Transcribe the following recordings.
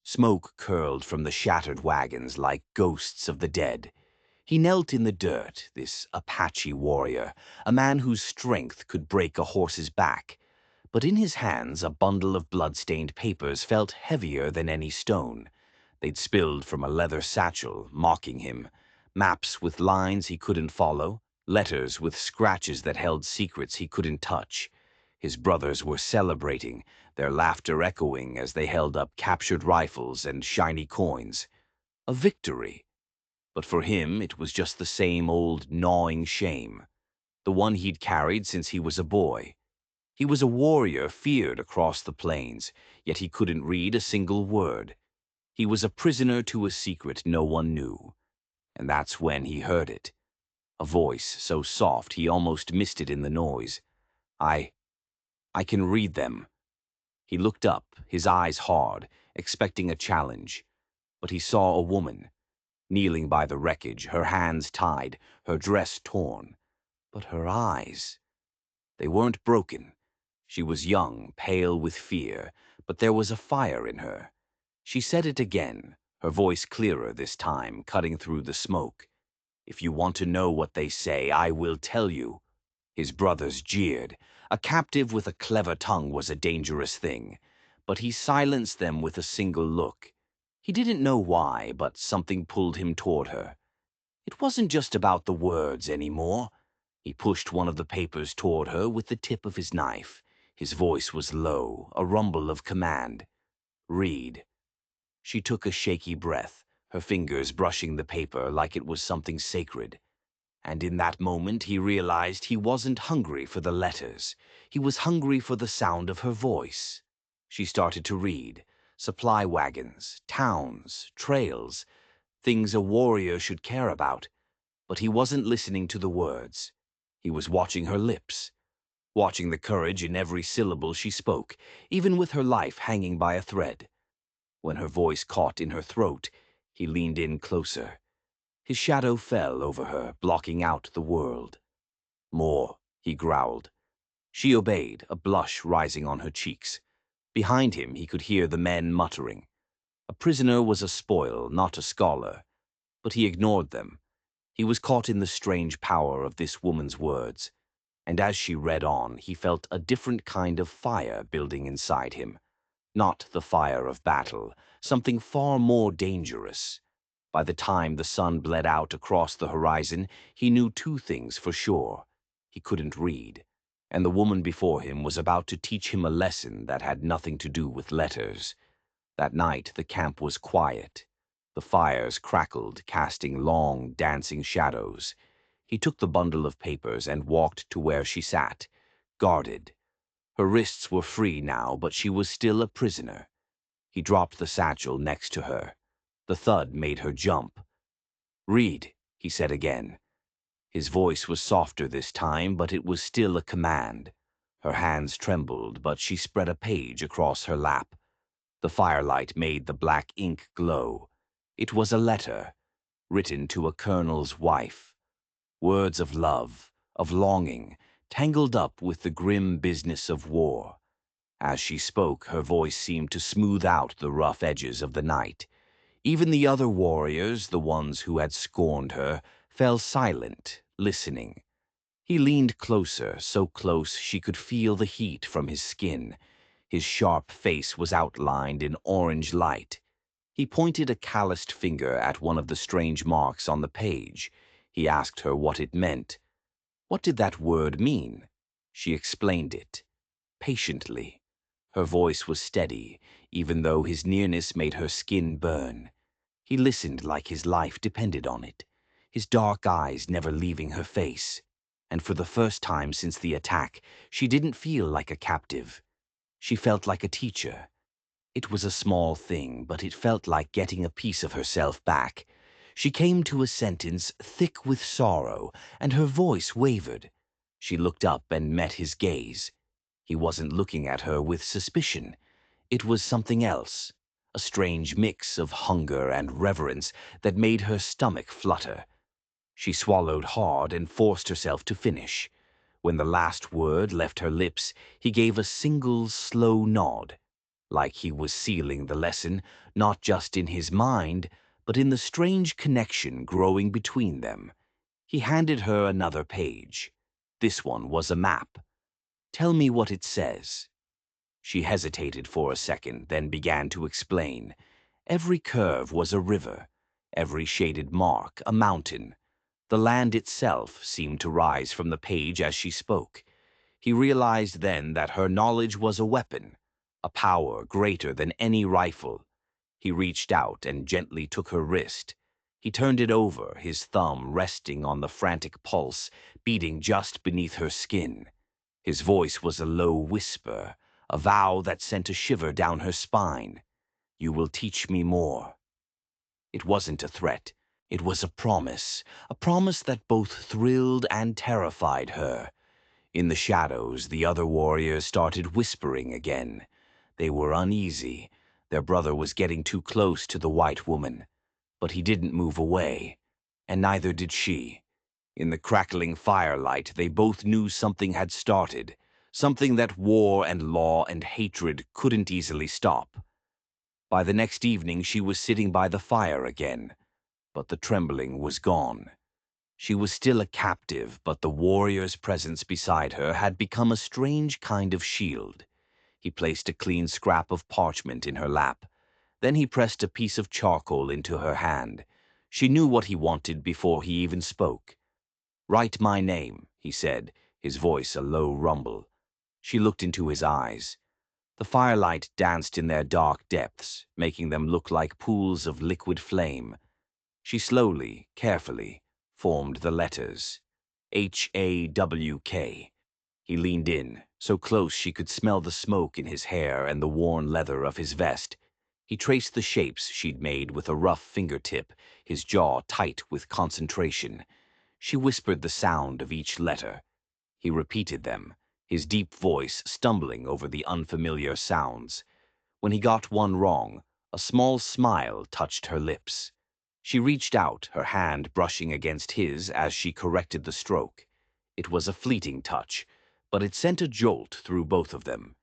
Smoke curled from the shattered wagons like ghosts of the dead. He knelt in the dirt, this Apache warrior, a man whose strength could break a horse's back. But in his hands a bundle of blood-stained papers felt heavier than any stone. They'd spilled from a leather satchel, mocking him. Maps with lines he couldn't follow, letters with scratches that held secrets he couldn't touch. His brothers were celebrating, their laughter echoing as they held up captured rifles and shiny coins. A victory. But for him, it was just the same old gnawing shame, the one he'd carried since he was a boy. He was a warrior feared across the plains, yet he couldn't read a single word. He was a prisoner to a secret no one knew. And that's when he heard it. A voice so soft he almost missed it in the noise. I can read them. He looked up, his eyes hard, expecting a challenge. But he saw a woman, kneeling by the wreckage, her hands tied, her dress torn. But her eyes, they weren't broken. She was young, pale with fear, but there was a fire in her. She said it again, her voice clearer this time, cutting through the smoke. If you want to know what they say, I will tell you. His brothers jeered. A captive with a clever tongue was a dangerous thing. But he silenced them with a single look. He didn't know why, but something pulled him toward her. It wasn't just about the words anymore. He pushed one of the papers toward her with the tip of his knife. His voice was low, a rumble of command. Read. She took a shaky breath, her fingers brushing the paper like it was something sacred. And in that moment he realized he wasn't hungry for the letters. He was hungry for the sound of her voice. She started to read. Supply wagons, towns, trails, things a warrior should care about. But he wasn't listening to the words. He was watching her lips, watching the courage in every syllable she spoke, even with her life hanging by a thread. When her voice caught in her throat, he leaned in closer. His shadow fell over her, blocking out the world. More, he growled. She obeyed, a blush rising on her cheeks. Behind him he could hear the men muttering. A prisoner was a spoil, not a scholar. But he ignored them. He was caught in the strange power of this woman's words. And as she read on, he felt a different kind of fire building inside him. Not the fire of battle, something far more dangerous. By the time the sun bled out across the horizon, he knew two things for sure. He couldn't read, and the woman before him was about to teach him a lesson that had nothing to do with letters. That night the camp was quiet. The fires crackled, casting long, dancing shadows. He took the bundle of papers and walked to where she sat, guarded. Her wrists were free now, but she was still a prisoner. He dropped the satchel next to her. The thud made her jump. Read, he said again. His voice was softer this time, but it was still a command. Her hands trembled, but she spread a page across her lap. The firelight made the black ink glow. It was a letter, written to a colonel's wife. Words of love, of longing, tangled up with the grim business of war. As she spoke, her voice seemed to smooth out the rough edges of the night. Even the other warriors, the ones who had scorned her, fell silent, listening. He leaned closer, so close she could feel the heat from his skin. His sharp face was outlined in orange light. He pointed a calloused finger at one of the strange marks on the page. He asked her what it meant. What did that word mean? She explained it, patiently. Her voice was steady, even though his nearness made her skin burn. He listened like his life depended on it, his dark eyes never leaving her face. And for the first time since the attack, she didn't feel like a captive. She felt like a teacher. It was a small thing, but it felt like getting a piece of herself back. She came to a sentence thick with sorrow, and her voice wavered. She looked up and met his gaze. He wasn't looking at her with suspicion. It was something else, a strange mix of hunger and reverence that made her stomach flutter. She swallowed hard and forced herself to finish. When the last word left her lips, he gave a single slow nod. like he was sealing the lesson, not just in his mind, but in the strange connection growing between them. He handed her another page. This one was a map. "Tell me what it says." She hesitated for a second, then began to explain. Every curve was a river, every shaded mark a mountain. The land itself seemed to rise from the page as she spoke. He realized then that her knowledge was a weapon, a power greater than any rifle. He reached out and gently took her wrist. He turned it over, his thumb resting on the frantic pulse beating just beneath her skin. His voice was a low whisper, a vow that sent a shiver down her spine. "You will teach me more." It wasn't a threat. It was a promise that both thrilled and terrified her. In the shadows, the other warriors started whispering again. They were uneasy. Their brother was getting too close to the white woman. But he didn't move away, and neither did she. In the crackling firelight, they both knew something had started, something that war and law and hatred couldn't easily stop. By the next evening, she was sitting by the fire again, but the trembling was gone. She was still a captive, but the warrior's presence beside her had become a strange kind of shield. He placed a clean scrap of parchment in her lap. Then he pressed a piece of charcoal into her hand. She knew what he wanted before he even spoke. "Write my name," he said, his voice a low rumble. She looked into his eyes. The firelight danced in their dark depths, making them look like pools of liquid flame. She slowly, carefully, formed the letters. H-A-W-K. He leaned in, so close she could smell the smoke in his hair and the worn leather of his vest. He traced the shapes she'd made with a rough fingertip, his jaw tight with concentration. She whispered the sound of each letter. He repeated them, his deep voice stumbling over the unfamiliar sounds. When he got one wrong, a small smile touched her lips. She reached out, her hand brushing against his as she corrected the stroke. It was a fleeting touch, but it sent a jolt through both of them.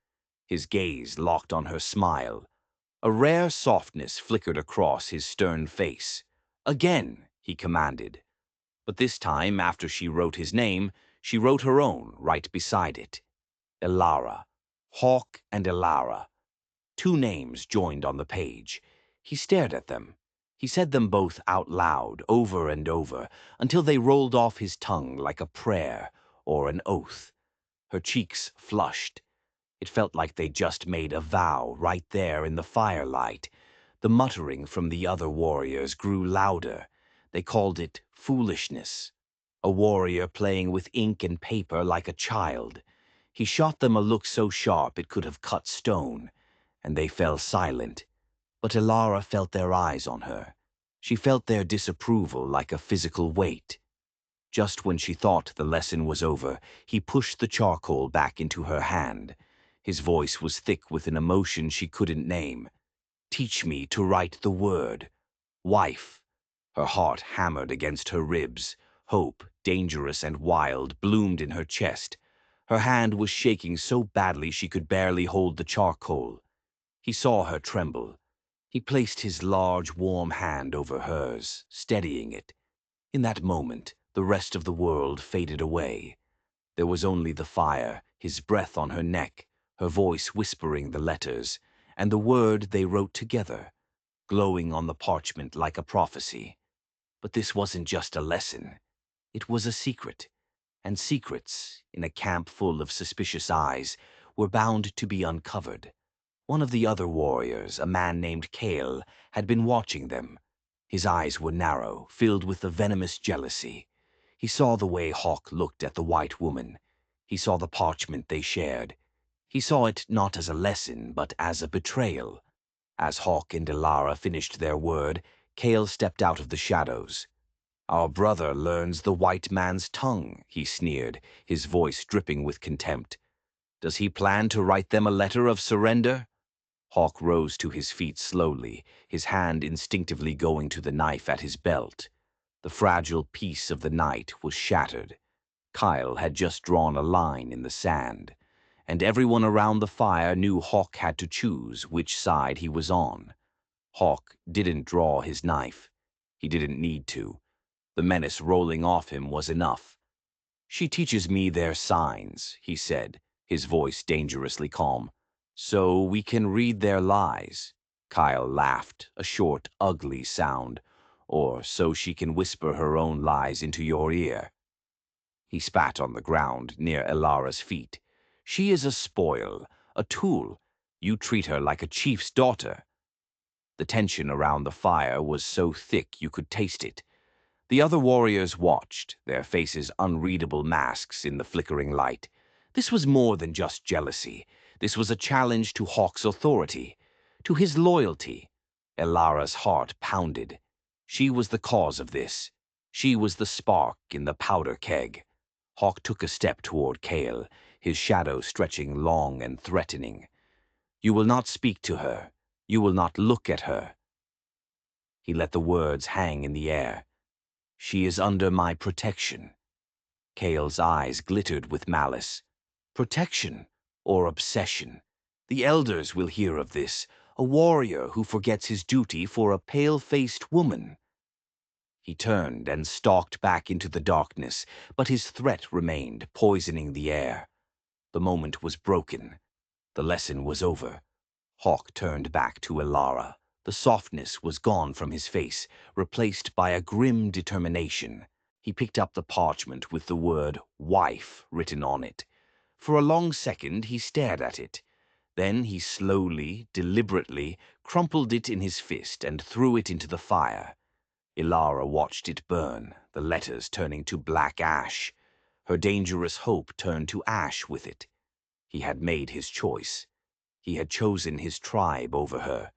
His gaze locked on her smile. A rare softness flickered across his stern face. "Again," he commanded. But this time, after she wrote his name, she wrote her own right beside it. Elara. Hawk and Elara. Two names joined on the page. He stared at them. He said them both out loud, over and over, until they rolled off his tongue like a prayer or an oath. Her cheeks flushed. It felt like they'd just made a vow right there in the firelight. The muttering from the other warriors grew louder. They called it foolishness. A warrior playing with ink and paper like a child. He shot them a look so sharp it could have cut stone, and they fell silent. But Elara felt their eyes on her. She felt their disapproval like a physical weight. Just when she thought the lesson was over, he pushed the charcoal back into her hand. His voice was thick with an emotion she couldn't name. "Teach me to write the word. Wife." Her heart hammered against her ribs. Hope, dangerous and wild, bloomed in her chest. Her hand was shaking so badly she could barely hold the charcoal. He saw her tremble. He placed his large, warm hand over hers, steadying it. In that moment, the rest of the world faded away. There was only the fire, his breath on her neck, her voice whispering the letters, and the word they wrote together, glowing on the parchment like a prophecy. But this wasn't just a lesson. It was a secret, and secrets, in a camp full of suspicious eyes, were bound to be uncovered. One of the other warriors, a man named Kale, had been watching them. His eyes were narrow, filled with a venomous jealousy. He saw the way Hawk looked at the white woman. He saw the parchment they shared. He saw it not as a lesson, but as a betrayal. As Hawk and Elara finished their word, Kale stepped out of the shadows. "Our brother learns the white man's tongue," he sneered, his voice dripping with contempt. "Does he plan to write them a letter of surrender?" Hawk rose to his feet slowly, his hand instinctively going to the knife at his belt. The fragile peace of the night was shattered. Kyle had just drawn a line in the sand, and everyone around the fire knew Hawk had to choose which side he was on. Hawk didn't draw his knife. He didn't need to. The menace rolling off him was enough. "She teaches me their signs," he said, his voice dangerously calm. "So we can read their lies." Kyle laughed, a short, ugly sound. "Or so she can whisper her own lies into your ear." He spat on the ground near Ilara's feet. "She is a spoil, a tool. You treat her like a chief's daughter." The tension around the fire was so thick you could taste it. The other warriors watched, their faces unreadable masks in the flickering light. This was more than just jealousy. This was a challenge to Hawk's authority, to his loyalty. Elara's heart pounded. She was the cause of this. She was the spark in the powder keg. Hawk took a step toward Kale, his shadow stretching long and threatening. "You will not speak to her. You will not look at her." He let the words hang in the air. "She is under my protection." Kale's eyes glittered with malice. "Protection or obsession? The elders will hear of this. A warrior who forgets his duty for a pale-faced woman." He turned and stalked back into the darkness, but his threat remained, poisoning the air. The moment was broken. The lesson was over. Hawk turned back to Ilara. The softness was gone from his face, replaced by a grim determination. He picked up the parchment with the word "wife" written on it. For a long second he stared at it. Then he slowly, deliberately, crumpled it in his fist and threw it into the fire. Ilara watched it burn, the letters turning to black ash. Her dangerous hope turned to ash with it. He had made his choice. He had chosen his tribe over her.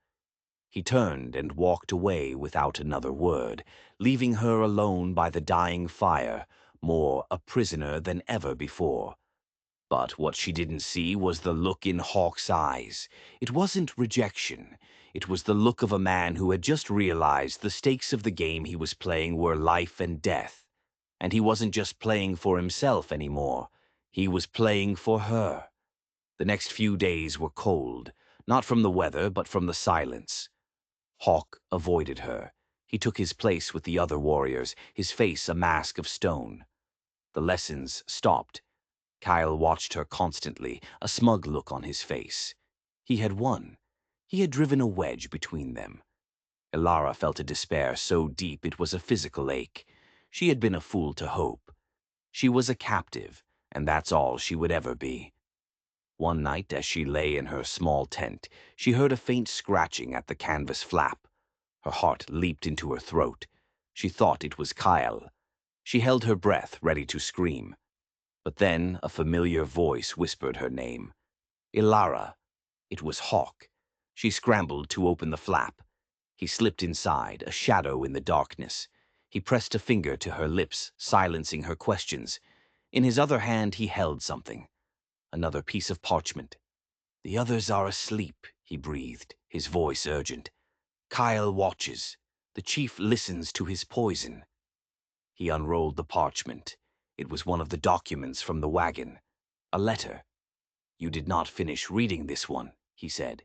He turned and walked away without another word, leaving her alone by the dying fire, more a prisoner than ever before. But what she didn't see was the look in Hawk's eyes. It wasn't rejection. It was the look of a man who had just realized the stakes of the game he was playing were life and death. And he wasn't just playing for himself anymore. He was playing for her. The next few days were cold, not from the weather, but from the silence. Hawk avoided her. He took his place with the other warriors, his face a mask of stone. The lessons stopped. Kyle watched her constantly, a smug look on his face. He had won. He had driven a wedge between them. Ilara felt a despair so deep it was a physical ache. She had been a fool to hope. She was a captive, and that's all she would ever be. One night, as she lay in her small tent, she heard a faint scratching at the canvas flap. Her heart leaped into her throat. She thought it was Kyle. She held her breath, ready to scream. But then a familiar voice whispered her name. "Ilara." It was Hawk. She scrambled to open the flap. He slipped inside, a shadow in the darkness. He pressed a finger to her lips, silencing her questions. In his other hand he held something. Another piece of parchment. "The others are asleep," he breathed, his voice urgent. "Kyle watches. The chief listens to his poison." He unrolled the parchment. It was one of the documents from the wagon. A letter. "You did not finish reading this one," he said.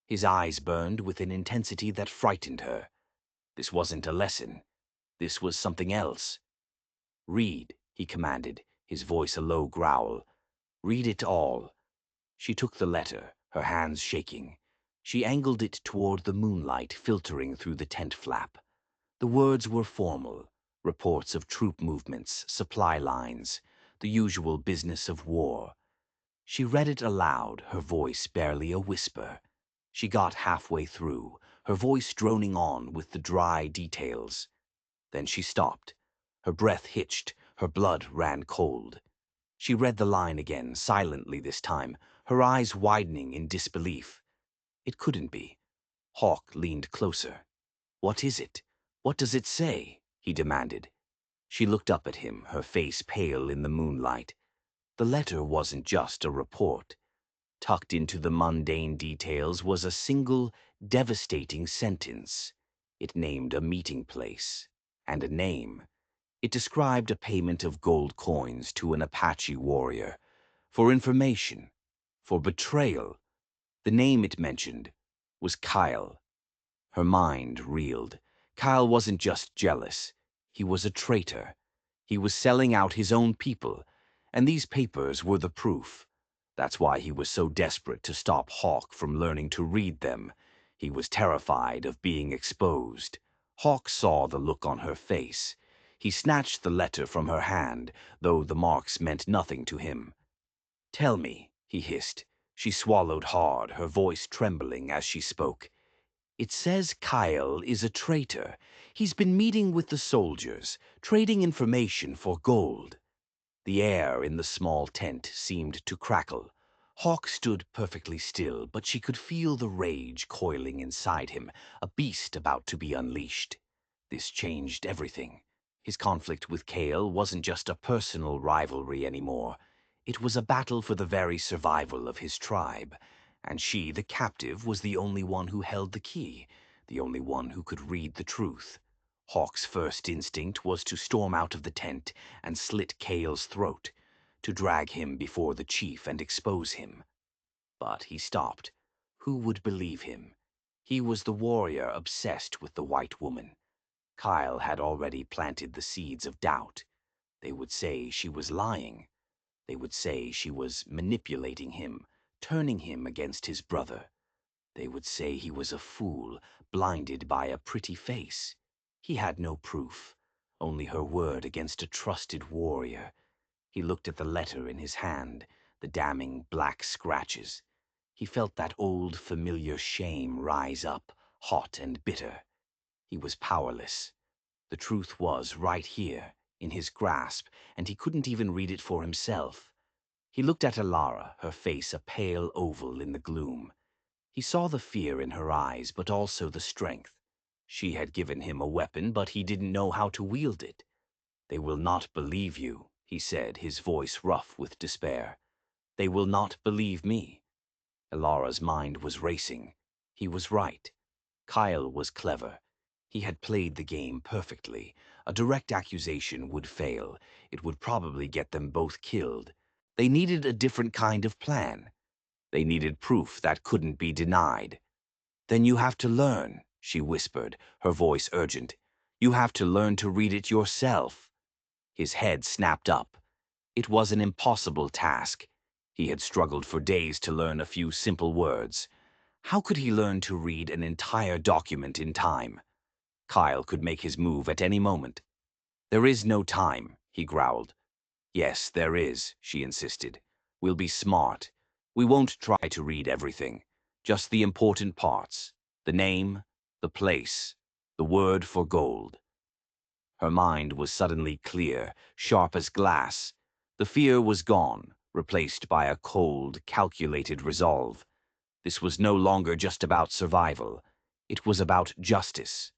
His eyes burned with an intensity that frightened her. This wasn't a lesson. This was something else. "Read," he commanded, his voice a low growl. "Read it all." She took the letter, her hands shaking. She angled it toward the moonlight filtering through the tent flap. The words were formal, reports of troop movements, supply lines, the usual business of war. She read it aloud, her voice barely a whisper. She got halfway through, her voice droning on with the dry details. Then she stopped. Her breath hitched, her blood ran cold. She read the line again, silently this time, her eyes widening in disbelief. It couldn't be. Hawk leaned closer. "What is it? What does it say?" he demanded. She looked up at him, her face pale in the moonlight. The letter wasn't just a report. Tucked into the mundane details was a single, devastating sentence. It named a meeting place and a name. It described a payment of gold coins to an Apache warrior for information, for betrayal. The name it mentioned was Kyle. Her mind reeled. Kyle wasn't just jealous. He was a traitor. He was selling out his own people, and these papers were the proof. That's why he was so desperate to stop Hawk from learning to read them. He was terrified of being exposed. Hawk saw the look on her face. He snatched the letter from her hand, though the marks meant nothing to him. "Tell me," he hissed. She swallowed hard, her voice trembling as she spoke. "It says Kyle is a traitor. He's been meeting with the soldiers, trading information for gold." The air in the small tent seemed to crackle. Hawk stood perfectly still, but she could feel the rage coiling inside him, a beast about to be unleashed. This changed everything. His conflict with Kale wasn't just a personal rivalry anymore. It was a battle for the very survival of his tribe. And she, the captive, was the only one who held the key, the only one who could read the truth. Hawk's first instinct was to storm out of the tent and slit Kale's throat, to drag him before the chief and expose him. But he stopped. Who would believe him? He was the warrior obsessed with the white woman. Kyle had already planted the seeds of doubt. They would say she was lying. They would say she was manipulating him, turning him against his brother. They would say he was a fool, blinded by a pretty face. He had no proof, only her word against a trusted warrior. He looked at the letter in his hand, the damning black scratches. He felt that old familiar shame rise up, hot and bitter. He was powerless. The truth was right here, in his grasp, and he couldn't even read it for himself. He looked at Alara, her face a pale oval in the gloom. He saw the fear in her eyes, but also the strength. She had given him a weapon, but he didn't know how to wield it. "They will not believe you," he said, his voice rough with despair. "They will not believe me." Alara's mind was racing. He was right. Kyle was clever. He had played the game perfectly. A direct accusation would fail. It would probably get them both killed. They needed a different kind of plan. They needed proof that couldn't be denied. "Then you have to learn," she whispered, her voice urgent. "You have to learn to read it yourself." His head snapped up. It was an impossible task. He had struggled for days to learn a few simple words. How could he learn to read an entire document in time? Kyle could make his move at any moment. "There is no time," he growled. "Yes, there is," she insisted. "We'll be smart. We won't try to read everything, just the important parts. The name, the place, the word for gold." Her mind was suddenly clear, sharp as glass. The fear was gone, replaced by a cold, calculated resolve. This was no longer just about survival. It was about justice.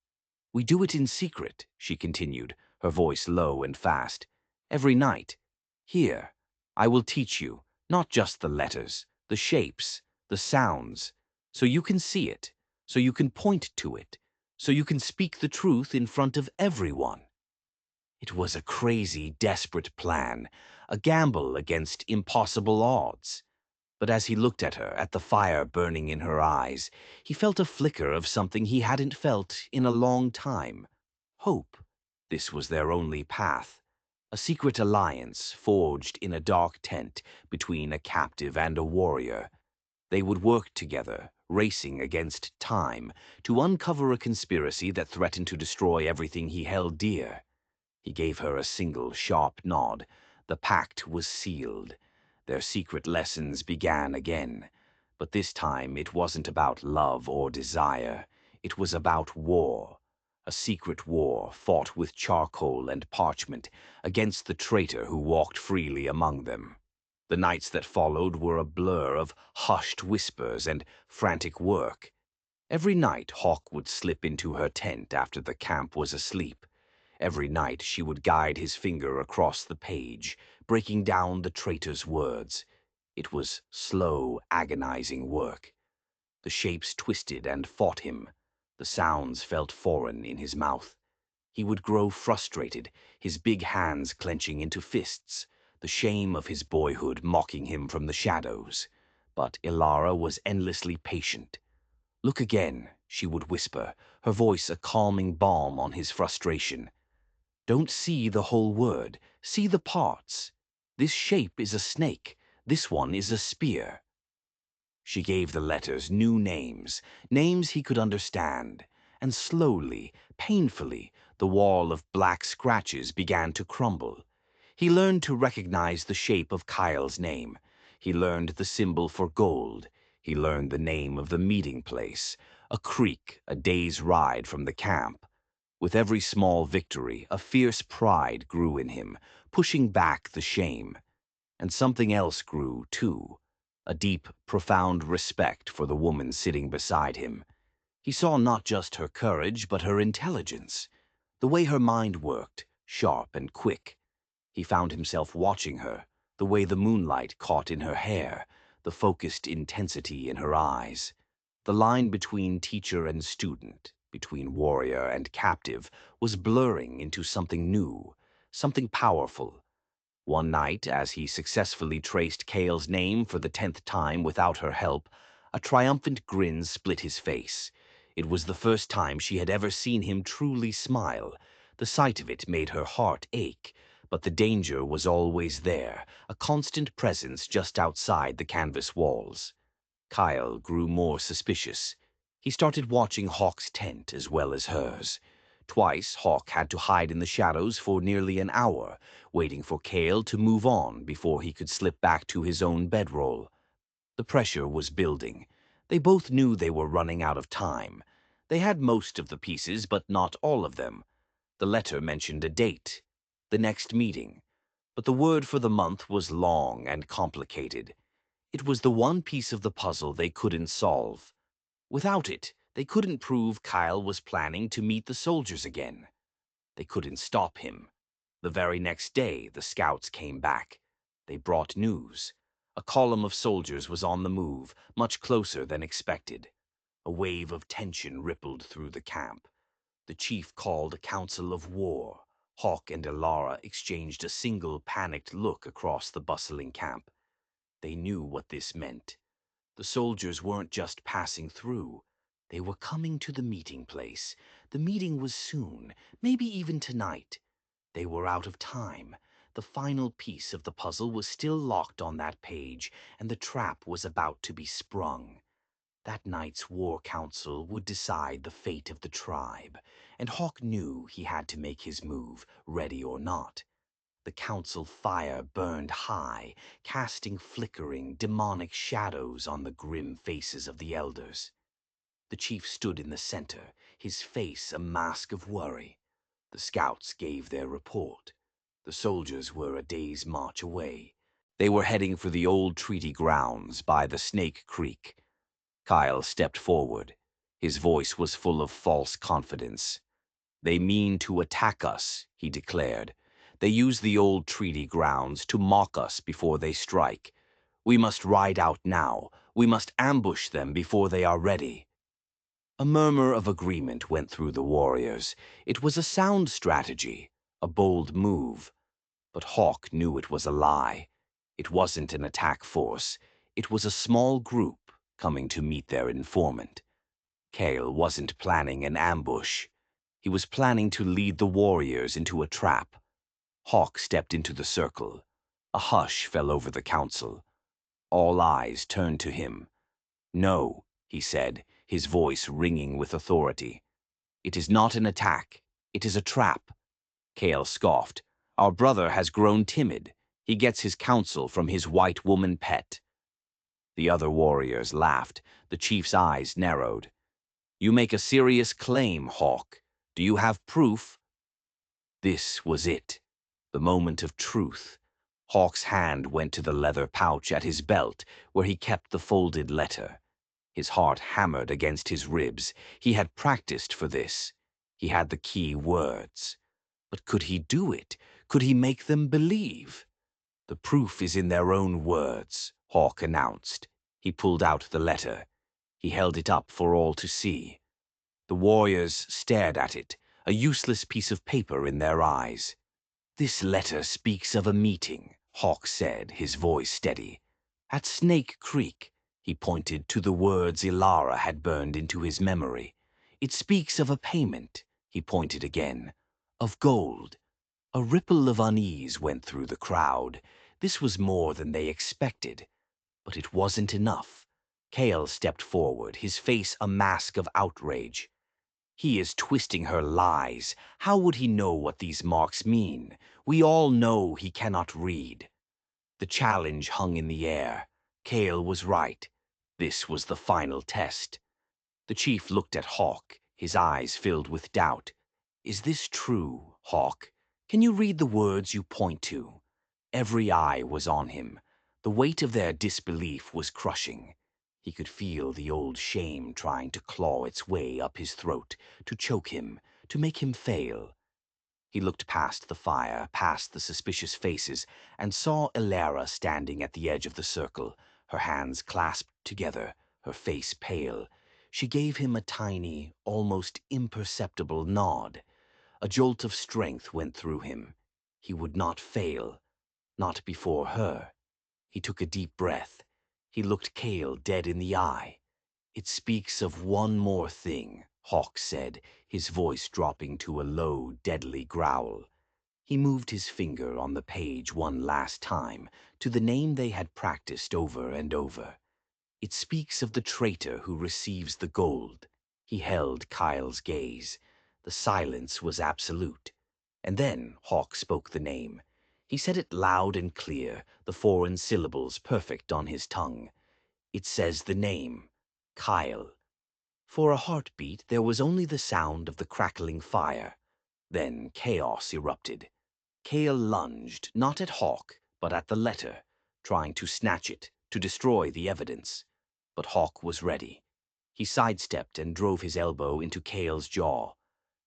"We do it in secret," she continued, her voice low and fast. "Every night. Here, I will teach you, not just the letters, the shapes, the sounds, so you can see it, so you can point to it, so you can speak the truth in front of everyone." It was a crazy, desperate plan, a gamble against impossible odds. But as he looked at her, at the fire burning in her eyes, he felt a flicker of something he hadn't felt in a long time. Hope. This was their only path. A secret alliance forged in a dark tent between a captive and a warrior. They would work together, racing against time, to uncover a conspiracy that threatened to destroy everything he held dear. He gave her a single sharp nod. The pact was sealed. Their secret lessons began again. But this time it wasn't about love or desire. It was about war. A secret war fought with charcoal and parchment against the traitor who walked freely among them. The nights that followed were a blur of hushed whispers and frantic work. Every night Hawk would slip into her tent after the camp was asleep. Every night she would guide his finger across the page, breaking down the traitor's words. It was slow, agonizing work. The shapes twisted and fought him. The sounds felt foreign in his mouth. He would grow frustrated, his big hands clenching into fists, the shame of his boyhood mocking him from the shadows. But Ilara was endlessly patient. "Look again," she would whisper, her voice a calming balm on his frustration. "Don't see the whole word. See the parts. This shape is a snake. This one is a spear." She gave the letters new names, names he could understand, and slowly, painfully, the wall of black scratches began to crumble. He learned to recognize the shape of Kyle's name. He learned the symbol for gold. He learned the name of the meeting place, a creek a day's ride from the camp. With every small victory, a fierce pride grew in him, pushing back the shame. And something else grew, too, a deep, profound respect for the woman sitting beside him. He saw not just her courage, but her intelligence, the way her mind worked, sharp and quick. He found himself watching her, the way the moonlight caught in her hair, the focused intensity in her eyes. The line between teacher and student, between warrior and captive, was blurring into something new, something powerful. One night, as he successfully traced Cale's name for the 10th time without her help, a triumphant grin split his face. It was the first time she had ever seen him truly smile. The sight of it made her heart ache, but the danger was always there, a constant presence just outside the canvas walls. Kyle grew more suspicious. He started watching Hawk's tent as well as hers. Twice, Hawk had to hide in the shadows for nearly an hour, waiting for Cale to move on before he could slip back to his own bedroll. The pressure was building. They both knew they were running out of time. They had most of the pieces, but not all of them. The letter mentioned a date, the next meeting, but the word for the month was long and complicated. It was the one piece of the puzzle they couldn't solve. Without it, they couldn't prove Kyle was planning to meet the soldiers again. They couldn't stop him. The very next day, the scouts came back. They brought news. A column of soldiers was on the move, much closer than expected. A wave of tension rippled through the camp. The chief called a council of war. Hawk and Ilara exchanged a single panicked look across the bustling camp. They knew what this meant. The soldiers weren't just passing through. They were coming to the meeting place. The meeting was soon, maybe even tonight. They were out of time. The final piece of the puzzle was still locked on that page, and the trap was about to be sprung. That night's war council would decide the fate of the tribe, and Hawk knew he had to make his move, ready or not. The council fire burned high, casting flickering, demonic shadows on the grim faces of the elders. The chief stood in the center, his face a mask of worry. The scouts gave their report. The soldiers were a day's march away. They were heading for the old treaty grounds by the Snake Creek. Kyle stepped forward. His voice was full of false confidence. "They mean to attack us," he declared. "They use the old treaty grounds to mock us before they strike. We must ride out now. We must ambush them before they are ready." A murmur of agreement went through the warriors. It was a sound strategy, a bold move. But Hawk knew it was a lie. It wasn't an attack force. It was a small group coming to meet their informant. Cale wasn't planning an ambush. He was planning to lead the warriors into a trap. Hawk stepped into the circle. A hush fell over the council. All eyes turned to him. "No," he said, his voice ringing with authority. "It is not an attack. It is a trap." Cale scoffed. "Our brother has grown timid. He gets his counsel from his white woman pet." The other warriors laughed. The chief's eyes narrowed. "You make a serious claim, Hawk. Do you have proof?" This was it, the moment of truth. Hawk's hand went to the leather pouch at his belt, where he kept the folded letter. His heart hammered against his ribs. He had practiced for this. He had the key words. But could he do it? Could he make them believe? "The proof is in their own words," Hawk announced. He pulled out the letter. He held it up for all to see. The warriors stared at it, a useless piece of paper in their eyes. "This letter speaks of a meeting," Hawk said, his voice steady. "At Snake Creek. He pointed to the words Ilara had burned into his memory. It speaks of a payment, he pointed again, of gold. A ripple of unease went through the crowd. This was more than they expected. But it wasn't enough. Kale stepped forward, his face a mask of outrage. He is twisting her lies. How would he know what these marks mean? We all know he cannot read. The challenge hung in the air. Kale was right. This was the final test. The chief looked at Hawk, his eyes filled with doubt. Is this true, Hawk? Can you read the words you point to? Every eye was on him. The weight of their disbelief was crushing. He could feel the old shame trying to claw its way up his throat, to choke him, to make him fail. He looked past the fire, past the suspicious faces, and saw Ilara standing at the edge of the circle, her hands clasped together, her face pale. She gave him a tiny, almost imperceptible nod. A jolt of strength went through him. He would not fail. Not before her. He took a deep breath. He looked Kale dead in the eye. It speaks of one more thing, Hawk said, his voice dropping to a low, deadly growl. He moved his finger on the page one last time, to the name they had practiced over and over. It speaks of the traitor who receives the gold. He held Kyle's gaze. The silence was absolute. And then Hawk spoke the name. He said it loud and clear, the foreign syllables perfect on his tongue. It says the name, Kyle. For a heartbeat, there was only the sound of the crackling fire. Then chaos erupted. Kale lunged, not at Hawk, but at the letter, trying to snatch it, to destroy the evidence. But Hawk was ready. He sidestepped and drove his elbow into Kale's jaw.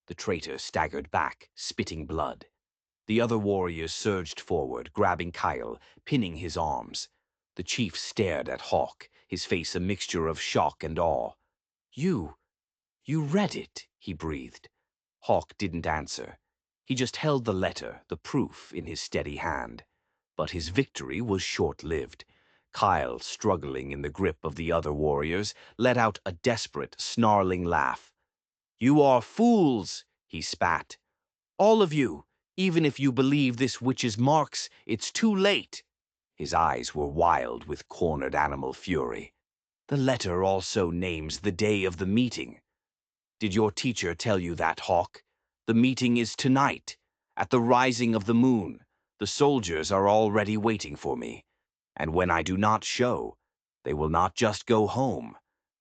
The traitor staggered back, spitting blood. The other warriors surged forward, grabbing Kyle, pinning his arms. The chief stared at Hawk, his face a mixture of shock and awe. You read it, he breathed. Hawk didn't answer. He just held the letter, the proof, in his steady hand. But his victory was short-lived. Kyle, struggling in the grip of the other warriors, let out a desperate, snarling laugh. "You are fools," he spat. "All of you. Even if you believe this witch's marks, it's too late." His eyes were wild with cornered animal fury. "The letter also names the day of the meeting. Did your teacher tell you that, Hawk? The meeting is tonight, at the rising of the moon. The soldiers are already waiting for me. And when I do not show, they will not just go home.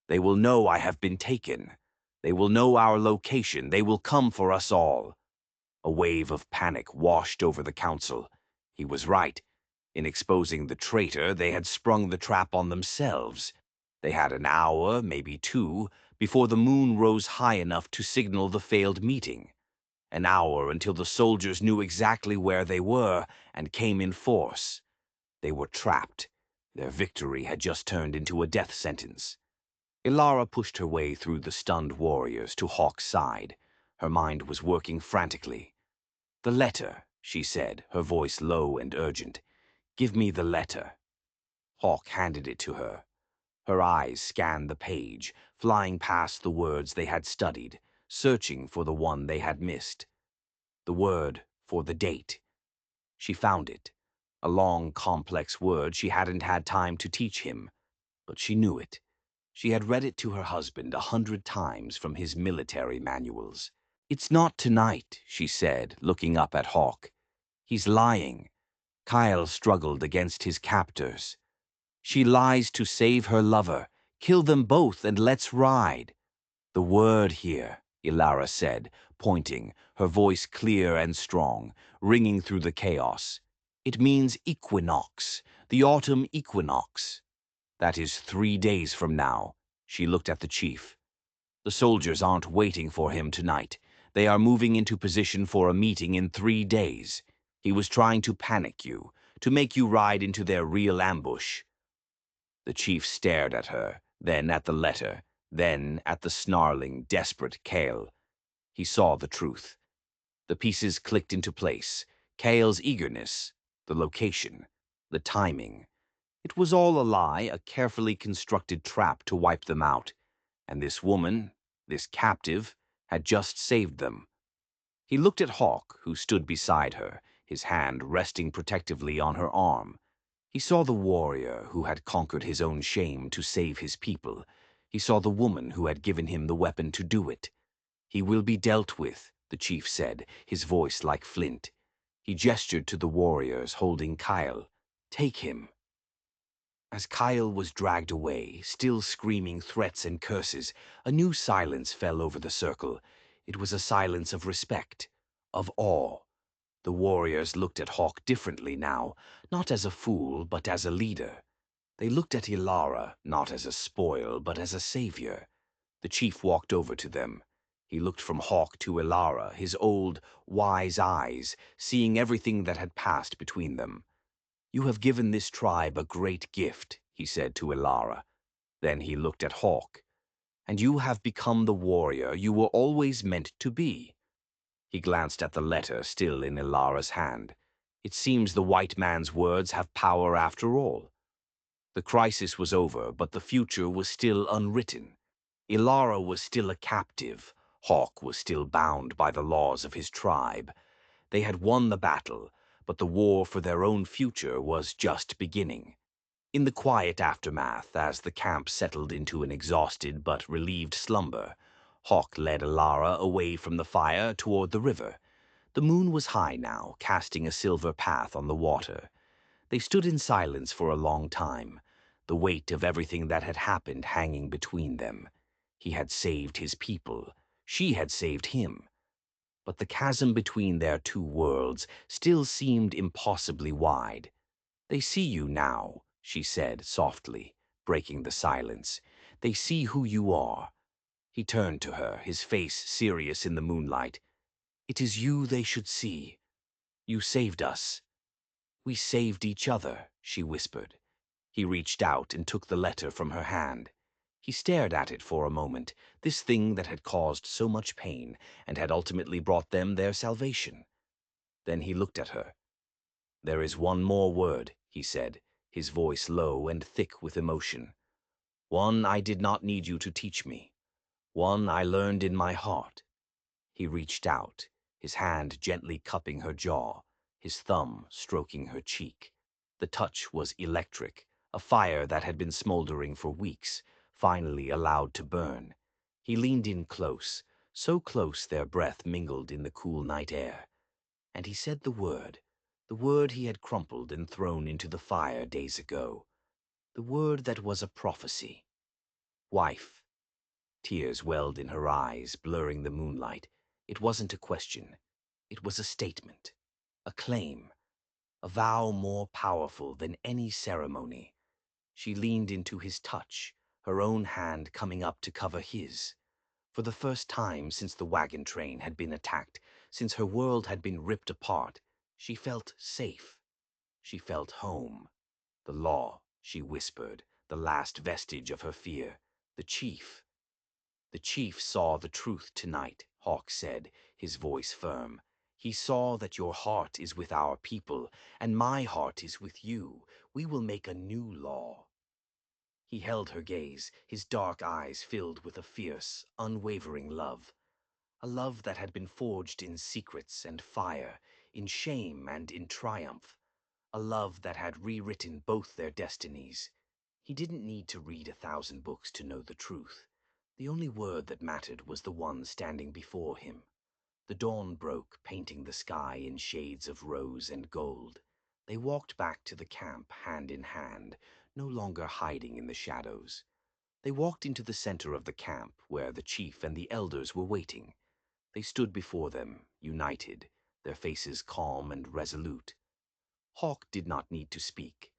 They will know I have been taken. They will know our location. They will come for us all." A wave of panic washed over the council. He was right. In exposing the traitor, they had sprung the trap on themselves. They had an hour, maybe two, before the moon rose high enough to signal the failed meeting. An hour until the soldiers knew exactly where they were and came in force. They were trapped. Their victory had just turned into a death sentence. Ilara pushed her way through the stunned warriors to Hawk's side. Her mind was working frantically. "The letter," she said, her voice low and urgent. "Give me the letter." Hawk handed it to her. Her eyes scanned the page, flying past the words they had studied, searching for the one they had missed. The word for the date. She found it. A long, complex word she hadn't had time to teach him. But she knew it. She had read it to her husband 100 times from his military manuals. "It's not tonight," she said, looking up at Hawk. "He's lying." Kyle struggled against his captors. "She lies to save her lover. Kill them both and let's ride." "The word here," Ilara said, pointing, her voice clear and strong, ringing through the chaos. "It means equinox, the autumn equinox. That is 3 days from now." She looked at the chief. "The soldiers aren't waiting for him tonight. They are moving into position for a meeting in 3 days. He was trying to panic you, to make you ride into their real ambush." The chief stared at her, then at the letter, then at the snarling, desperate Kale. He saw the truth. The pieces clicked into place. Kale's eagerness, the location, the timing. It was all a lie, a carefully constructed trap to wipe them out. And this woman, this captive, had just saved them. He looked at Hawk, who stood beside her, his hand resting protectively on her arm. He saw the warrior who had conquered his own shame to save his people. He saw the woman who had given him the weapon to do it. "He will be dealt with," the chief said, his voice like flint. He gestured to the warriors holding Kyle. "Take him." As Kyle was dragged away, still screaming threats and curses, a new silence fell over the circle. It was a silence of respect, of awe. The warriors looked at Hawk differently now, not as a fool, but as a leader. They looked at Ilara, not as a spoil, but as a savior. The chief walked over to them. He looked from Hawk to Ilara, his old, wise eyes, seeing everything that had passed between them. "You have given this tribe a great gift," he said to Ilara. Then he looked at Hawk. "And you have become the warrior you were always meant to be." He glanced at the letter still in Ilara's hand. "It seems the white man's words have power after all." The crisis was over, but the future was still unwritten. Ilara was still a captive. Hawk was still bound by the laws of his tribe. They had won the battle, but the war for their own future was just beginning. In the quiet aftermath, as the camp settled into an exhausted but relieved slumber, Hawk led Ilara away from the fire toward the river. The moon was high now, casting a silver path on the water. They stood in silence for a long time, the weight of everything that had happened hanging between them. He had saved his people. She had saved him. But the chasm between their two worlds still seemed impossibly wide. "They see you now," she said softly, breaking the silence. "They see who you are." He turned to her, his face serious in the moonlight. "It is you they should see. You saved us." "We saved each other," she whispered. He reached out and took the letter from her hand. He stared at it for a moment, this thing that had caused so much pain and had ultimately brought them their salvation. Then he looked at her. "There is one more word," he said, his voice low and thick with emotion. "One I did not need you to teach me. One I learned in my heart." He reached out, his hand gently cupping her jaw, his thumb stroking her cheek. The touch was electric, a fire that had been smoldering for weeks, finally allowed to burn. He leaned in close, so close their breath mingled in the cool night air. And he said the word he had crumpled and thrown into the fire days ago. The word that was a prophecy. "Wife." Tears welled in her eyes, blurring the moonlight. It wasn't a question. It was a statement, a claim, a vow more powerful than any ceremony. She leaned into his touch, her own hand coming up to cover his. For the first time since the wagon train had been attacked, since her world had been ripped apart, she felt safe. She felt home. The law, she whispered, the last vestige of her fear. The chief. "The chief saw the truth tonight," Hawk said, his voice firm. "He saw that your heart is with our people, and my heart is with you. We will make a new law." He held her gaze, his dark eyes filled with a fierce, unwavering love. A love that had been forged in secrets and fire, in shame and in triumph. A love that had rewritten both their destinies. He didn't need to read 1,000 books to know the truth. The only word that mattered was the one standing before him. The dawn broke, painting the sky in shades of rose and gold. They walked back to the camp hand in hand, no longer hiding in the shadows. They walked into the center of the camp, where the chief and the elders were waiting. They stood before them, united, their faces calm and resolute. Hawk did not need to speak.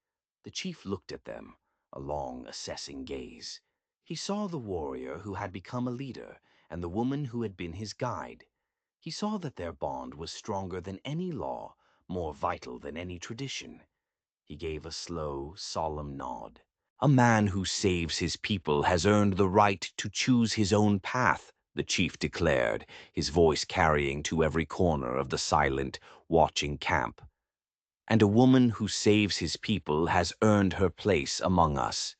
The chief looked at them, a long, assessing gaze. He saw the warrior who had become a leader and the woman who had been his guide. He saw that their bond was stronger than any law, more vital than any tradition. He gave a slow, solemn nod. "A man who saves his people has earned the right to choose his own path," the chief declared, his voice carrying to every corner of the silent, watching camp. and a woman who saves his people has earned her place among us.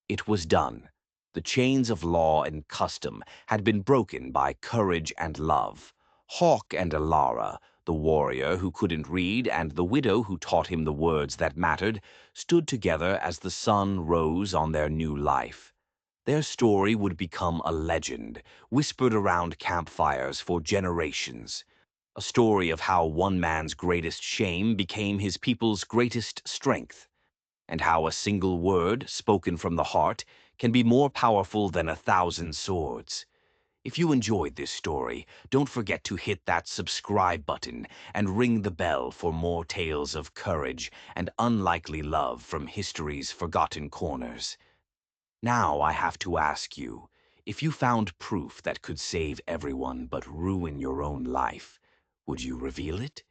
It was done. The chains of law and custom had been broken by courage and love. Hawk and Alara, the warrior who couldn't read and the widow who taught him the words that mattered, stood together as the sun rose on their new life. Their story would become a legend, whispered around campfires for generations. A story of how one man's greatest shame became his people's greatest strength, and how a single word, spoken from the heart, can be more powerful than 1,000 swords. If you enjoyed this story, don't forget to hit that subscribe button and ring the bell for more tales of courage and unlikely love from history's forgotten corners. Now I have to ask you, if you found proof that could save everyone but ruin your own life, would you reveal it?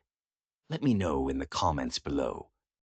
Let me know in the comments below.